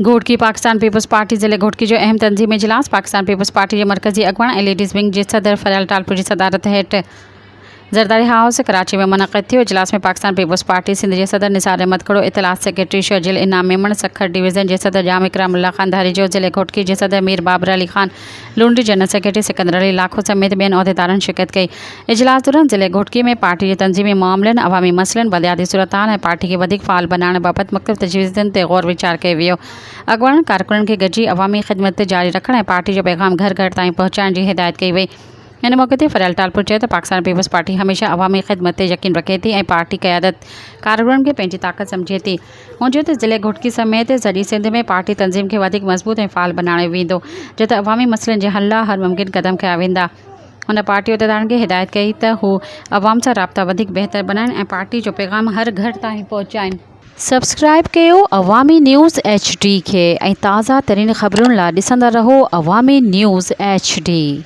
Ghotki Pakistan peoples party ज़िले घोटकी जो अहम तंजीमी इजलास पाकिस्तान पीपल्स पार्टी के मरकज़ी अगवान ऐं लेडीज़ विंग जे सदर फरियाल टालपुर जी सदारत हेठि ज़रदारी हाउस कराची में मुनक़िद थियो। इजलास में पाकिस्तान पीपल्स पार्टी सिंध जे सदर निसार अहमद खड़ो, इतलात सेक्रेटरी शर्जिल इनाम मेमण, सखर डिवीज़न जे सदर जाम इकरामुल्लाह खान धारीजो, ज़िले घोटकी जे सदर मीर बाबर अली खान लुंडी, जनरल सेक्रेटरी सिकंदर अली लाखो समेत ॿियनि उहदेदारनि शिरकत कई। इजलास दौरान ज़िले घोटकी में पार्टी जे तंज़ीमी मामलनि, अवामी मसइलनि, बलदियाती सूरत-हाल ऐं पार्टी खे वधीक फ़ाल बनाइण बाबति मुख़्तलिफ़ तजवीज़ुनि ते ग़ौर वीचार कयो वियो। अॻुवाणनि कारकुननि खे गॾिजी अवामी ख़िदमत जारी रखण ऐं पार्टी जो पैगाम घर घर ताईं पहुचाइण जी हिदायत कई वई। इन मौके ते फरियाल टालपुर चयो त पाकिस्तान पीपल्स पार्टी हमेशह अवामी ख़िदमत ते यकीन रखे थी ऐं पार्टी क़यादत कारकुननि खे पंहिंजी ताक़त सम्झे थी। हुन चयो त ज़िले घोटकी समेत सॼी सिंध में पार्टी तंज़ीम खे वधीक मज़बूत ऐं फ़ाल बनायो वेंदो, जो त अवामी मसइलनि जे हल लाइ हर मुमकिन क़दम खंया वेंदा। हुन पार्टी उहदेदारनि खे हिदायत कई त हू अवाम सां राब्ता वधीक बहितर बनाइनि ऐं पार्टी जो पैगाम हर घर ताईं पहुचाइनि। सब्सक्राइब कयो अवामी न्यूज़ HD खे ऐं ताज़ा तरीन ख़बरुनि लाइ ॾिसंदा रहो अवामी न्यूज़ HD।